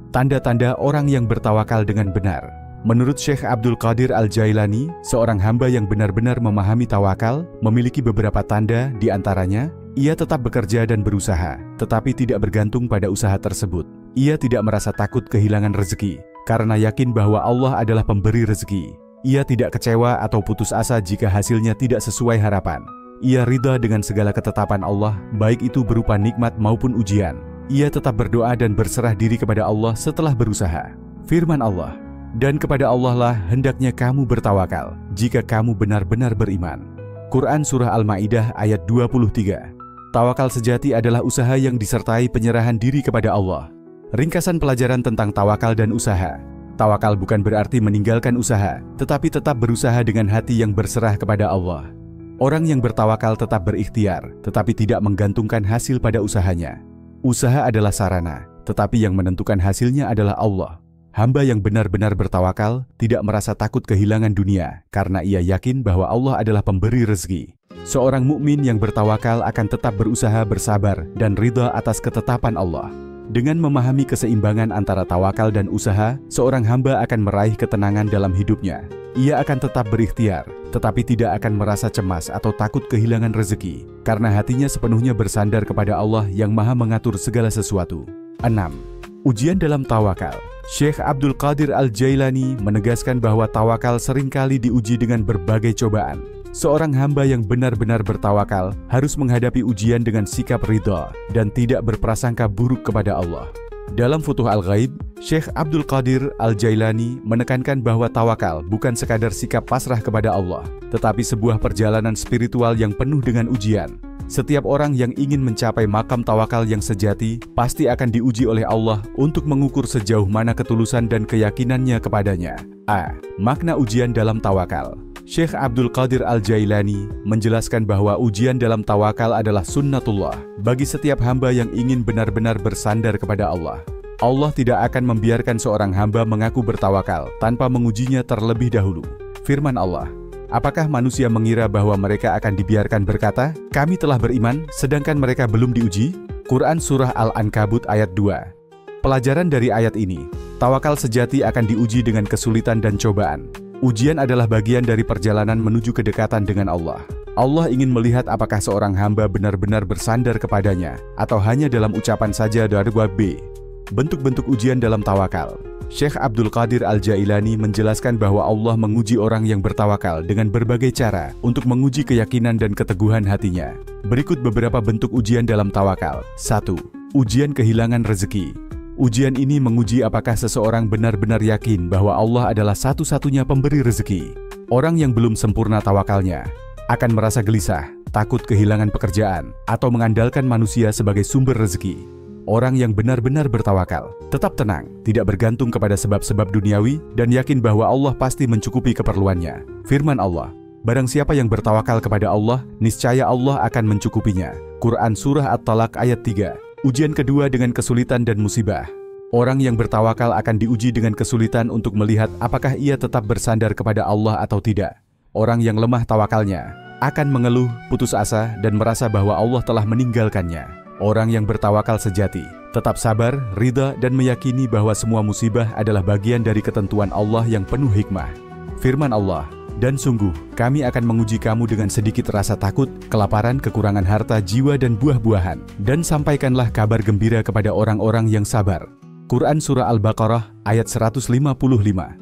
Tanda-tanda orang yang bertawakal dengan benar. Menurut Syekh Abdul Qadir Al-Jailani, seorang hamba yang benar-benar memahami tawakal memiliki beberapa tanda, di antaranya, ia tetap bekerja dan berusaha, tetapi tidak bergantung pada usaha tersebut. Ia tidak merasa takut kehilangan rezeki, karena yakin bahwa Allah adalah pemberi rezeki. Ia tidak kecewa atau putus asa jika hasilnya tidak sesuai harapan. Ia ridha dengan segala ketetapan Allah, baik itu berupa nikmat maupun ujian. Ia tetap berdoa dan berserah diri kepada Allah setelah berusaha. Firman Allah, "Dan kepada Allah lah hendaknya kamu bertawakal, jika kamu benar-benar beriman." Quran Surah Al-Ma'idah ayat 23. Tawakal sejati adalah usaha yang disertai penyerahan diri kepada Allah. Ringkasan pelajaran tentang tawakal dan usaha. Tawakal bukan berarti meninggalkan usaha, tetapi tetap berusaha dengan hati yang berserah kepada Allah. Orang yang bertawakal tetap berikhtiar, tetapi tidak menggantungkan hasil pada usahanya. Usaha adalah sarana, tetapi yang menentukan hasilnya adalah Allah. Hamba yang benar-benar bertawakal tidak merasa takut kehilangan dunia, karena ia yakin bahwa Allah adalah pemberi rezeki. Seorang mukmin yang bertawakal akan tetap berusaha bersabar dan ridha atas ketetapan Allah. Dengan memahami keseimbangan antara tawakal dan usaha, seorang hamba akan meraih ketenangan dalam hidupnya. Ia akan tetap berikhtiar, tetapi tidak akan merasa cemas atau takut kehilangan rezeki, karena hatinya sepenuhnya bersandar kepada Allah yang Maha mengatur segala sesuatu. 6. Ujian dalam tawakal. Syekh Abdul Qadir Al-Jailani menegaskan bahwa tawakal seringkali diuji dengan berbagai cobaan. Seorang hamba yang benar-benar bertawakal harus menghadapi ujian dengan sikap ridha dan tidak berprasangka buruk kepada Allah. Dalam Futuh Al-Ghaib, Syekh Abdul Qadir Al-Jailani menekankan bahwa tawakal bukan sekadar sikap pasrah kepada Allah, tetapi sebuah perjalanan spiritual yang penuh dengan ujian. Setiap orang yang ingin mencapai makam tawakal yang sejati pasti akan diuji oleh Allah untuk mengukur sejauh mana ketulusan dan keyakinannya kepadanya. Makna ujian dalam tawakal. Syekh Abdul Qadir Al-Jailani menjelaskan bahwa ujian dalam tawakal adalah sunnatullah bagi setiap hamba yang ingin benar-benar bersandar kepada Allah. Allah tidak akan membiarkan seorang hamba mengaku bertawakal tanpa mengujinya terlebih dahulu. Firman Allah, "Apakah manusia mengira bahwa mereka akan dibiarkan berkata, 'Kami telah beriman,' sedangkan mereka belum diuji?" Quran Surah Al-Ankabut ayat 2. Pelajaran dari ayat ini, tawakal sejati akan diuji dengan kesulitan dan cobaan. Ujian adalah bagian dari perjalanan menuju kedekatan dengan Allah. Allah ingin melihat apakah seorang hamba benar-benar bersandar kepadanya, atau hanya dalam ucapan saja dari B. Bentuk-bentuk ujian dalam tawakal. Syekh Abdul Qadir Al-Jailani menjelaskan bahwa Allah menguji orang yang bertawakal dengan berbagai cara untuk menguji keyakinan dan keteguhan hatinya. Berikut beberapa bentuk ujian dalam tawakal. 1. Ujian kehilangan rezeki. Ujian ini menguji apakah seseorang benar-benar yakin bahwa Allah adalah satu-satunya pemberi rezeki. Orang yang belum sempurna tawakalnya akan merasa gelisah, takut kehilangan pekerjaan, atau mengandalkan manusia sebagai sumber rezeki. Orang yang benar-benar bertawakal tetap tenang, tidak bergantung kepada sebab-sebab duniawi, dan yakin bahwa Allah pasti mencukupi keperluannya. Firman Allah, "Barang siapa yang bertawakal kepada Allah, niscaya Allah akan mencukupinya." Quran Surah At-Talaq ayat 3. Ujian kedua dengan kesulitan dan musibah. Orang yang bertawakal akan diuji dengan kesulitan untuk melihat apakah ia tetap bersandar kepada Allah atau tidak. Orang yang lemah tawakalnya akan mengeluh, putus asa, dan merasa bahwa Allah telah meninggalkannya. Orang yang bertawakal sejati tetap sabar, ridha, dan meyakini bahwa semua musibah adalah bagian dari ketentuan Allah yang penuh hikmah. Firman Allah, "Dan sungguh, kami akan menguji kamu dengan sedikit rasa takut, kelaparan, kekurangan harta, jiwa, dan buah-buahan. Dan sampaikanlah kabar gembira kepada orang-orang yang sabar." Quran Surah Al-Baqarah ayat 155.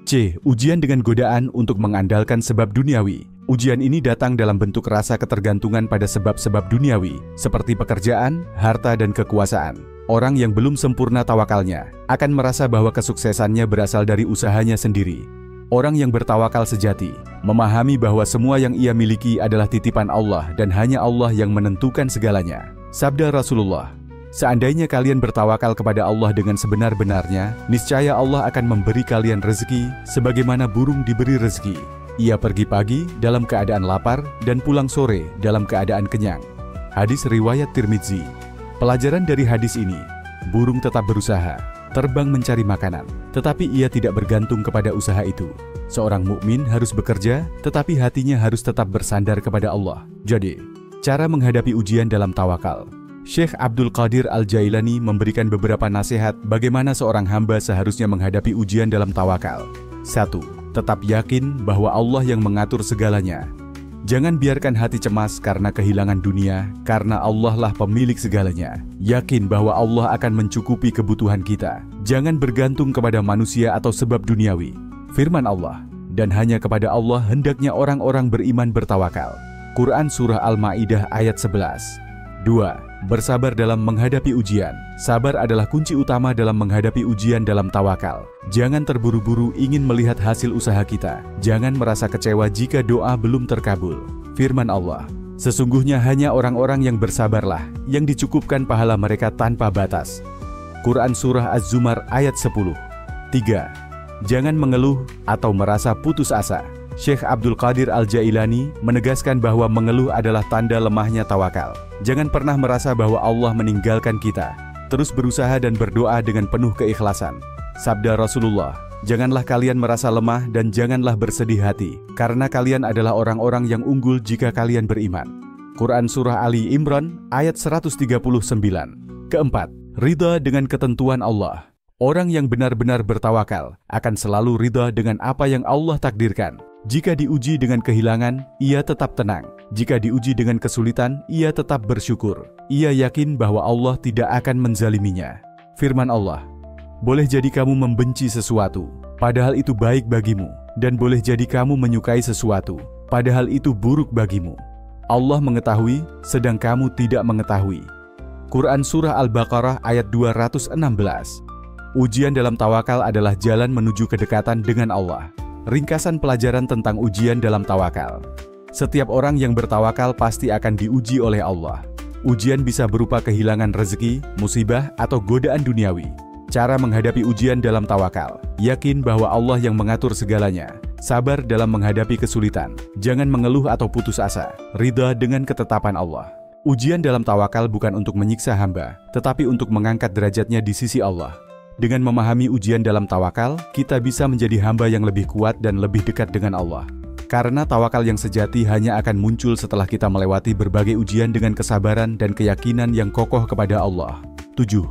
C. Ujian dengan godaan untuk mengandalkan sebab duniawi. Ujian ini datang dalam bentuk rasa ketergantungan pada sebab-sebab duniawi, seperti pekerjaan, harta, dan kekuasaan. Orang yang belum sempurna tawakalnya akan merasa bahwa kesuksesannya berasal dari usahanya sendiri. Orang yang bertawakal sejati memahami bahwa semua yang ia miliki adalah titipan Allah dan hanya Allah yang menentukan segalanya. Sabda Rasulullah, "Seandainya kalian bertawakal kepada Allah dengan sebenar-benarnya, niscaya Allah akan memberi kalian rezeki sebagaimana burung diberi rezeki. Ia pergi pagi dalam keadaan lapar dan pulang sore dalam keadaan kenyang." Hadis riwayat Tirmidzi. Pelajaran dari hadis ini, burung tetap berusaha, terbang mencari makanan, tetapi ia tidak bergantung kepada usaha itu. Seorang mukmin harus bekerja, tetapi hatinya harus tetap bersandar kepada Allah. Jadi, cara menghadapi ujian dalam tawakal. Syekh Abdul Qadir Al-Jailani memberikan beberapa nasihat bagaimana seorang hamba seharusnya menghadapi ujian dalam tawakal. 1. Tetap yakin bahwa Allah yang mengatur segalanya. Jangan biarkan hati cemas karena kehilangan dunia, karena Allah lah pemilik segalanya. Yakin bahwa Allah akan mencukupi kebutuhan kita. Jangan bergantung kepada manusia atau sebab duniawi. Firman Allah, dan hanya kepada Allah hendaknya orang-orang beriman bertawakal. Quran Surah Al-Ma'idah ayat 11. 2. Bersabar dalam menghadapi ujian. Sabar adalah kunci utama dalam menghadapi ujian dalam tawakal. Jangan terburu-buru ingin melihat hasil usaha kita. Jangan merasa kecewa jika doa belum terkabul. Firman Allah, sesungguhnya hanya orang-orang yang bersabarlah yang dicukupkan pahala mereka tanpa batas. Quran Surah Az-Zumar ayat 10. 3. Jangan mengeluh atau merasa putus asa. Syekh Abdul Qadir Al-Jailani menegaskan bahwa mengeluh adalah tanda lemahnya tawakal. Jangan pernah merasa bahwa Allah meninggalkan kita. Terus berusaha dan berdoa dengan penuh keikhlasan. Sabda Rasulullah, janganlah kalian merasa lemah dan janganlah bersedih hati, karena kalian adalah orang-orang yang unggul jika kalian beriman. Quran Surah Ali Imran ayat 139. Keempat, ridha dengan ketentuan Allah. Orang yang benar-benar bertawakal akan selalu ridha dengan apa yang Allah takdirkan. Jika diuji dengan kehilangan, ia tetap tenang. Jika diuji dengan kesulitan, ia tetap bersyukur. Ia yakin bahwa Allah tidak akan menzaliminya. Firman Allah, boleh jadi kamu membenci sesuatu, padahal itu baik bagimu. Dan boleh jadi kamu menyukai sesuatu, padahal itu buruk bagimu. Allah mengetahui, sedang kamu tidak mengetahui. Quran Surah Al-Baqarah ayat 216. Ujian dalam tawakal adalah jalan menuju kedekatan dengan Allah. Ringkasan pelajaran tentang ujian dalam tawakal. Setiap orang yang bertawakal pasti akan diuji oleh Allah. Ujian bisa berupa kehilangan rezeki, musibah, atau godaan duniawi. Cara menghadapi ujian dalam tawakal. Yakin bahwa Allah yang mengatur segalanya. Sabar dalam menghadapi kesulitan. Jangan mengeluh atau putus asa. Ridha dengan ketetapan Allah. Ujian dalam tawakal bukan untuk menyiksa hamba, tetapi untuk mengangkat derajatnya di sisi Allah. Dengan memahami ujian dalam tawakal, kita bisa menjadi hamba yang lebih kuat dan lebih dekat dengan Allah. Karena tawakal yang sejati hanya akan muncul setelah kita melewati berbagai ujian dengan kesabaran dan keyakinan yang kokoh kepada Allah. 7.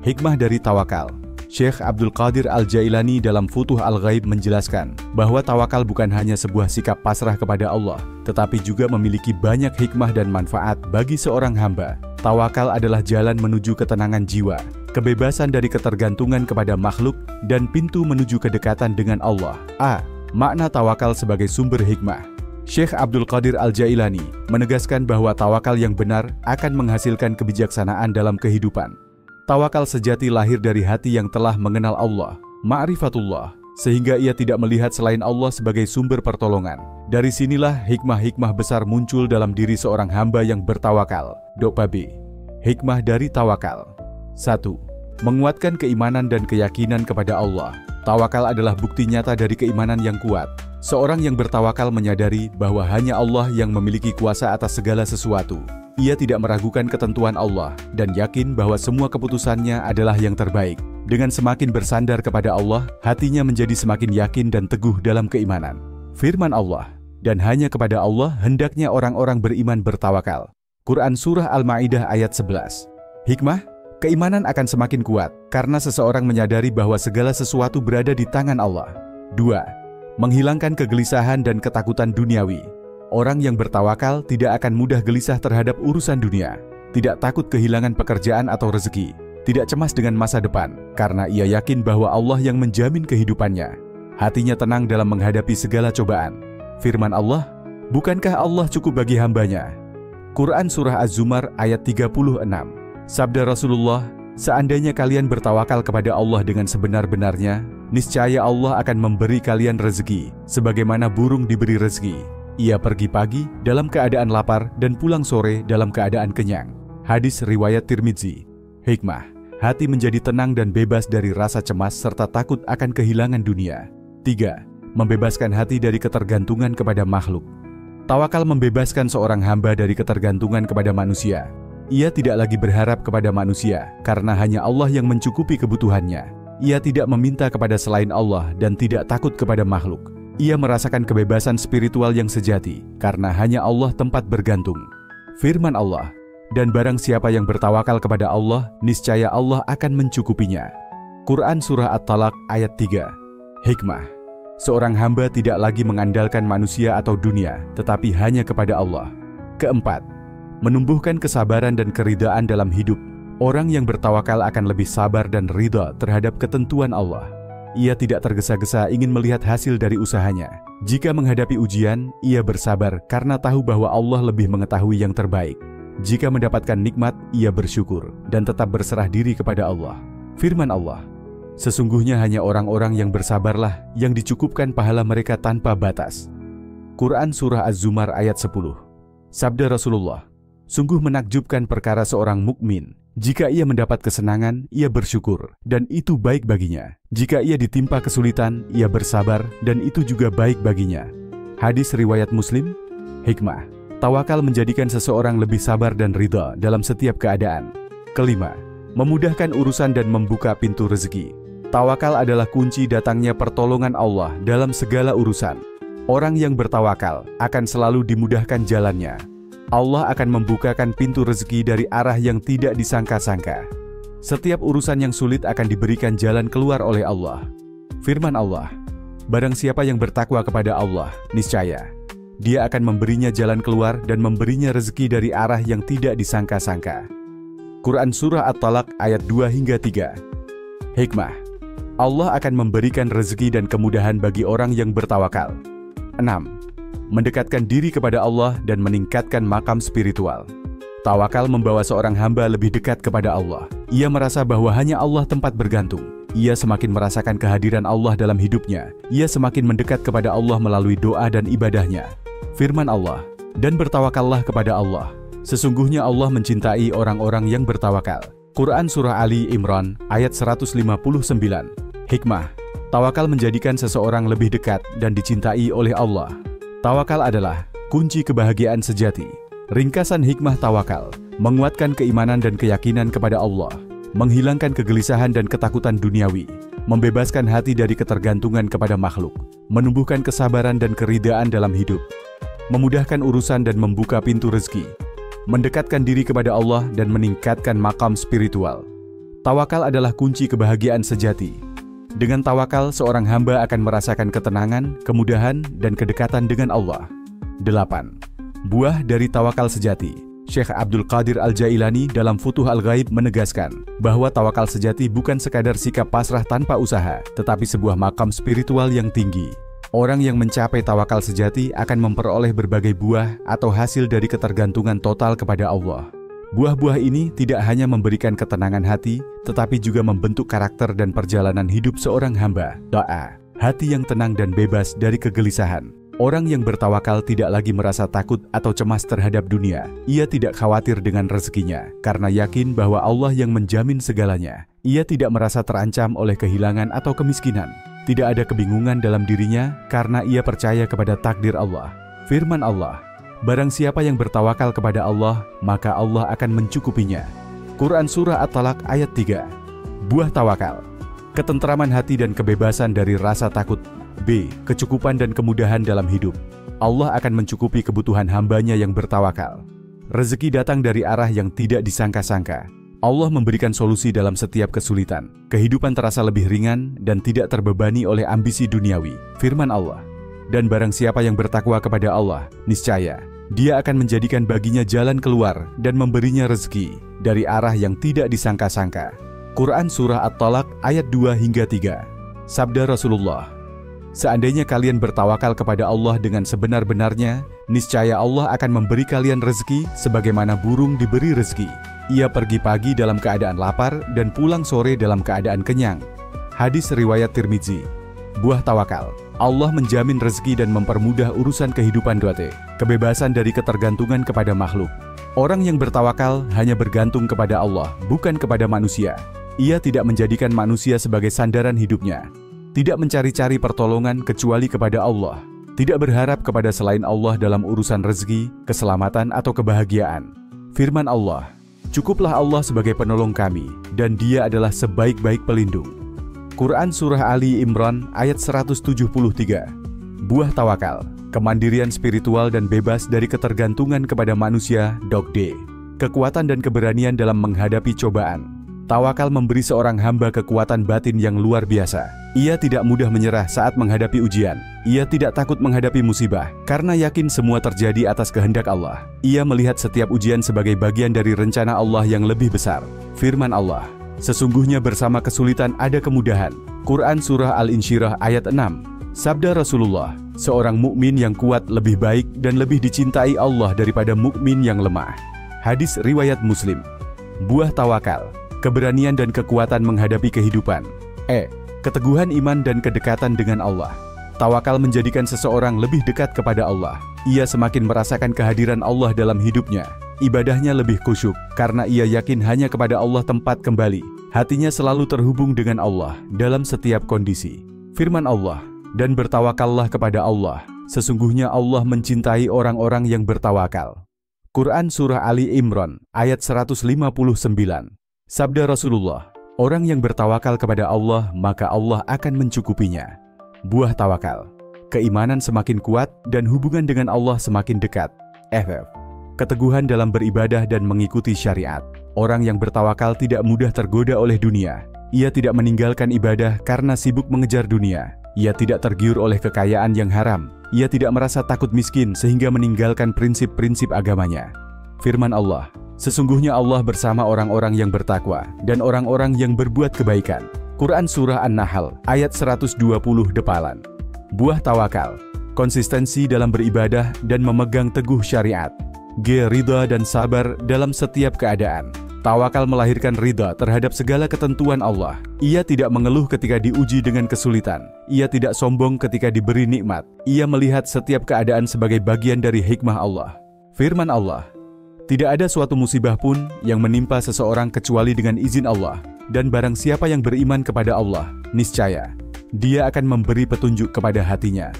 Hikmah dari tawakal. Syekh Abdul Qadir Al-Jailani dalam Futuh Al-Ghaib menjelaskan bahwa tawakal bukan hanya sebuah sikap pasrah kepada Allah, tetapi juga memiliki banyak hikmah dan manfaat bagi seorang hamba. Tawakal adalah jalan menuju ketenangan jiwa, kebebasan dari ketergantungan kepada makhluk, dan pintu menuju kedekatan dengan Allah. A. Makna tawakal sebagai sumber hikmah. Syekh Abdul Qadir Al-Jailani menegaskan bahwa tawakal yang benar akan menghasilkan kebijaksanaan dalam kehidupan. Tawakal sejati lahir dari hati yang telah mengenal Allah, ma'rifatullah, sehingga ia tidak melihat selain Allah sebagai sumber pertolongan. Dari sinilah hikmah-hikmah besar muncul dalam diri seorang hamba yang bertawakal. Doa B. Hikmah dari tawakal. 1. Menguatkan keimanan dan keyakinan kepada Allah. Tawakal adalah bukti nyata dari keimanan yang kuat. Seorang yang bertawakal menyadari bahwa hanya Allah yang memiliki kuasa atas segala sesuatu. Ia tidak meragukan ketentuan Allah dan yakin bahwa semua keputusannya adalah yang terbaik. Dengan semakin bersandar kepada Allah, hatinya menjadi semakin yakin dan teguh dalam keimanan. Firman Allah, dan hanya kepada Allah hendaknya orang-orang beriman bertawakal. Quran Surah Al-Ma'idah ayat 11. Hikmah, keimanan akan semakin kuat karena seseorang menyadari bahwa segala sesuatu berada di tangan Allah. 2. Menghilangkan kegelisahan dan ketakutan duniawi. Orang yang bertawakal tidak akan mudah gelisah terhadap urusan dunia, tidak takut kehilangan pekerjaan atau rezeki, tidak cemas dengan masa depan, karena ia yakin bahwa Allah yang menjamin kehidupannya. Hatinya tenang dalam menghadapi segala cobaan. Firman Allah, bukankah Allah cukup bagi hambanya? Quran Surah Az-Zumar ayat 36. Sabda Rasulullah, seandainya kalian bertawakal kepada Allah dengan sebenar-benarnya, niscaya Allah akan memberi kalian rezeki, sebagaimana burung diberi rezeki. Ia pergi pagi dalam keadaan lapar dan pulang sore dalam keadaan kenyang. Hadis riwayat Tirmidzi. Hikmah, hati menjadi tenang dan bebas dari rasa cemas serta takut akan kehilangan dunia. 3. Membebaskan hati dari ketergantungan kepada makhluk. Tawakal membebaskan seorang hamba dari ketergantungan kepada manusia. Ia tidak lagi berharap kepada manusia karena hanya Allah yang mencukupi kebutuhannya. Ia tidak meminta kepada selain Allah dan tidak takut kepada makhluk. Ia merasakan kebebasan spiritual yang sejati, karena hanya Allah tempat bergantung. Firman Allah, dan barang siapa yang bertawakal kepada Allah, niscaya Allah akan mencukupinya. Quran Surah At-Talaq ayat 3. Hikmah. Seorang hamba tidak lagi mengandalkan manusia atau dunia, tetapi hanya kepada Allah. Keempat, menumbuhkan kesabaran dan keridaan dalam hidup. Orang yang bertawakal akan lebih sabar dan ridha terhadap ketentuan Allah. Ia tidak tergesa-gesa ingin melihat hasil dari usahanya. Jika menghadapi ujian, ia bersabar karena tahu bahwa Allah lebih mengetahui yang terbaik. Jika mendapatkan nikmat, ia bersyukur dan tetap berserah diri kepada Allah. Firman Allah, sesungguhnya hanya orang-orang yang bersabarlah yang dicukupkan pahala mereka tanpa batas. Quran Surah Az-Zumar ayat 10. Sabda Rasulullah, sungguh menakjubkan perkara seorang mukmin. Jika ia mendapat kesenangan, ia bersyukur, dan itu baik baginya. Jika ia ditimpa kesulitan, ia bersabar, dan itu juga baik baginya. Hadis riwayat Muslim. Hikmah. Tawakal menjadikan seseorang lebih sabar dan ridha dalam setiap keadaan. Kelima, memudahkan urusan dan membuka pintu rezeki. Tawakal adalah kunci datangnya pertolongan Allah dalam segala urusan. Orang yang bertawakal akan selalu dimudahkan jalannya. Allah akan membukakan pintu rezeki dari arah yang tidak disangka-sangka. Setiap urusan yang sulit akan diberikan jalan keluar oleh Allah. Firman Allah, barang siapa yang bertakwa kepada Allah, niscaya Dia akan memberinya jalan keluar dan memberinya rezeki dari arah yang tidak disangka-sangka. Quran Surah At-Talaq ayat 2 hingga 3. Hikmah. Allah akan memberikan rezeki dan kemudahan bagi orang yang bertawakal. 6. Mendekatkan diri kepada Allah dan meningkatkan makam spiritual. Tawakal membawa seorang hamba lebih dekat kepada Allah. Ia merasa bahwa hanya Allah tempat bergantung. Ia semakin merasakan kehadiran Allah dalam hidupnya. Ia semakin mendekat kepada Allah melalui doa dan ibadahnya. Firman Allah, dan bertawakallah kepada Allah. Sesungguhnya Allah mencintai orang-orang yang bertawakal. Quran Surah Ali Imran ayat 159. Hikmah. Tawakal menjadikan seseorang lebih dekat dan dicintai oleh Allah. Tawakal adalah kunci kebahagiaan sejati. Ringkasan hikmah tawakal, menguatkan keimanan dan keyakinan kepada Allah, menghilangkan kegelisahan dan ketakutan duniawi, membebaskan hati dari ketergantungan kepada makhluk, menumbuhkan kesabaran dan keridaan dalam hidup, memudahkan urusan dan membuka pintu rezeki, mendekatkan diri kepada Allah dan meningkatkan makam spiritual. Tawakal adalah kunci kebahagiaan sejati. Dengan tawakal, seorang hamba akan merasakan ketenangan, kemudahan, dan kedekatan dengan Allah. 8. Buah dari tawakal sejati. Syekh Abdul Qadir Al-Jailani dalam Futuh Al-Ghaib menegaskan bahwa tawakal sejati bukan sekadar sikap pasrah tanpa usaha, tetapi sebuah makam spiritual yang tinggi. Orang yang mencapai tawakal sejati akan memperoleh berbagai buah atau hasil dari ketergantungan total kepada Allah. Buah-buah ini tidak hanya memberikan ketenangan hati, tetapi juga membentuk karakter dan perjalanan hidup seorang hamba. Doa, hati yang tenang dan bebas dari kegelisahan. Orang yang bertawakal tidak lagi merasa takut atau cemas terhadap dunia. Ia tidak khawatir dengan rezekinya, karena yakin bahwa Allah yang menjamin segalanya. Ia tidak merasa terancam oleh kehilangan atau kemiskinan. Tidak ada kebingungan dalam dirinya, karena ia percaya kepada takdir Allah. Firman Allah, barang siapa yang bertawakal kepada Allah, maka Allah akan mencukupinya. Quran Surah At-Talaq ayat 3. Buah tawakal. Ketentraman hati dan kebebasan dari rasa takut. B. Kecukupan dan kemudahan dalam hidup. Allah akan mencukupi kebutuhan hambanya yang bertawakal. Rezeki datang dari arah yang tidak disangka-sangka. Allah memberikan solusi dalam setiap kesulitan. Kehidupan terasa lebih ringan dan tidak terbebani oleh ambisi duniawi. Firman Allah, dan barang siapa yang bertakwa kepada Allah, niscaya Dia akan menjadikan baginya jalan keluar dan memberinya rezeki dari arah yang tidak disangka-sangka. Quran Surah At-Talaq ayat 2 hingga 3. Sabda Rasulullah, seandainya kalian bertawakal kepada Allah dengan sebenar-benarnya, niscaya Allah akan memberi kalian rezeki sebagaimana burung diberi rezeki. Ia pergi pagi dalam keadaan lapar dan pulang sore dalam keadaan kenyang. Hadis riwayat Tirmizi. Buah tawakal. Allah menjamin rezeki dan mempermudah urusan kehidupan doate, kebebasan dari ketergantungan kepada makhluk. Orang yang bertawakal hanya bergantung kepada Allah, bukan kepada manusia. Ia tidak menjadikan manusia sebagai sandaran hidupnya. Tidak mencari-cari pertolongan kecuali kepada Allah. Tidak berharap kepada selain Allah dalam urusan rezeki, keselamatan, atau kebahagiaan. Firman Allah, cukuplah Allah sebagai penolong kami, dan Dia adalah sebaik-baik pelindung. Quran Surah Ali Imran ayat 173. Buah tawakal, kemandirian spiritual dan bebas dari ketergantungan kepada manusia. Dog D. Kekuatan dan keberanian dalam menghadapi cobaan. Tawakal memberi seorang hamba kekuatan batin yang luar biasa. Ia tidak mudah menyerah saat menghadapi ujian. Ia tidak takut menghadapi musibah, karena yakin semua terjadi atas kehendak Allah. Ia melihat setiap ujian sebagai bagian dari rencana Allah yang lebih besar. Firman Allah, sesungguhnya bersama kesulitan ada kemudahan. Quran Surah Al-Insyirah ayat 6. Sabda Rasulullah, seorang mukmin yang kuat lebih baik dan lebih dicintai Allah daripada mukmin yang lemah. Hadis riwayat Muslim. Buah tawakal, keberanian dan kekuatan menghadapi kehidupan. Keteguhan iman dan kedekatan dengan Allah. Tawakal menjadikan seseorang lebih dekat kepada Allah. Ia semakin merasakan kehadiran Allah dalam hidupnya. Ibadahnya lebih khusyuk, karena ia yakin hanya kepada Allah tempat kembali. Hatinya selalu terhubung dengan Allah dalam setiap kondisi. Firman Allah, dan bertawakallah kepada Allah. Sesungguhnya Allah mencintai orang-orang yang bertawakal. Quran Surah Ali Imran ayat 159. Sabda Rasulullah, orang yang bertawakal kepada Allah, maka Allah akan mencukupinya. Buah tawakal, keimanan semakin kuat dan hubungan dengan Allah semakin dekat. Keteguhan dalam beribadah dan mengikuti syariat. Orang yang bertawakal tidak mudah tergoda oleh dunia. Ia tidak meninggalkan ibadah karena sibuk mengejar dunia. Ia tidak tergiur oleh kekayaan yang haram. Ia tidak merasa takut miskin sehingga meninggalkan prinsip-prinsip agamanya. Firman Allah, sesungguhnya Allah bersama orang-orang yang bertakwa dan orang-orang yang berbuat kebaikan. Quran Surah An-Nahl ayat 120. Buah tawakal, konsistensi dalam beribadah dan memegang teguh syariat. Ridha dan sabar dalam setiap keadaan. Tawakal melahirkan ridha terhadap segala ketentuan Allah. Ia tidak mengeluh ketika diuji dengan kesulitan. Ia tidak sombong ketika diberi nikmat. Ia melihat setiap keadaan sebagai bagian dari hikmah Allah. Firman Allah, tidak ada suatu musibah pun yang menimpa seseorang kecuali dengan izin Allah. Dan barang siapa yang beriman kepada Allah, niscaya Dia akan memberi petunjuk kepada hatinya.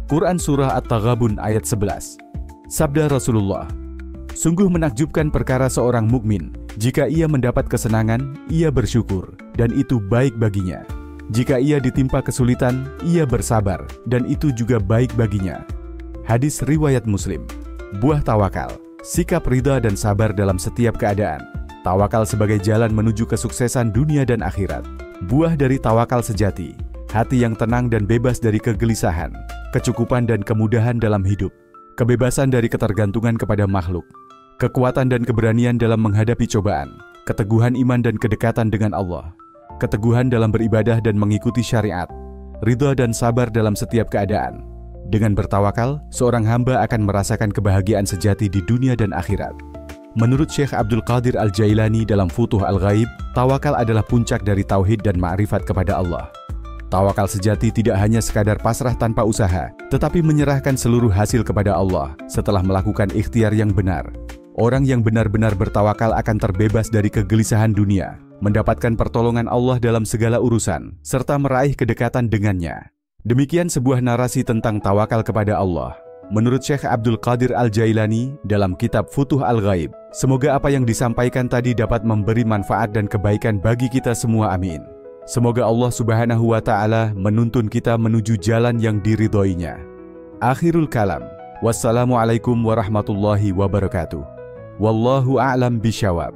Quran Surah At-Taghabun ayat 11. Sabda Rasulullah, sungguh menakjubkan perkara seorang mukmin. Jika ia mendapat kesenangan, ia bersyukur, dan itu baik baginya. Jika ia ditimpa kesulitan, ia bersabar, dan itu juga baik baginya. Hadis riwayat Muslim. Buah tawakal, sikap ridha dan sabar dalam setiap keadaan. Tawakal sebagai jalan menuju kesuksesan dunia dan akhirat. Buah dari tawakal sejati, hati yang tenang dan bebas dari kegelisahan, kecukupan dan kemudahan dalam hidup, kebebasan dari ketergantungan kepada makhluk, kekuatan dan keberanian dalam menghadapi cobaan, keteguhan iman dan kedekatan dengan Allah, keteguhan dalam beribadah dan mengikuti syariat, ridha dan sabar dalam setiap keadaan. Dengan bertawakal, seorang hamba akan merasakan kebahagiaan sejati di dunia dan akhirat. Menurut Syekh Abdul Qadir Al-Jailani dalam Futuh Al-Ghaib, tawakal adalah puncak dari tauhid dan ma'rifat kepada Allah. Tawakal sejati tidak hanya sekadar pasrah tanpa usaha, tetapi menyerahkan seluruh hasil kepada Allah setelah melakukan ikhtiar yang benar. Orang yang benar-benar bertawakal akan terbebas dari kegelisahan dunia, mendapatkan pertolongan Allah dalam segala urusan, serta meraih kedekatan dengannya. Demikian sebuah narasi tentang tawakal kepada Allah. Menurut Syekh Abdul Qadir Al-Jailani dalam kitab Futuh Al-Ghaib, semoga apa yang disampaikan tadi dapat memberi manfaat dan kebaikan bagi kita semua, amin. Semoga Allah Subhanahu wa Ta'ala menuntun kita menuju jalan yang diridhoinya. Akhirul kalam. Wassalamualaikum warahmatullahi wabarakatuh. Wallahu a'lam bishawab.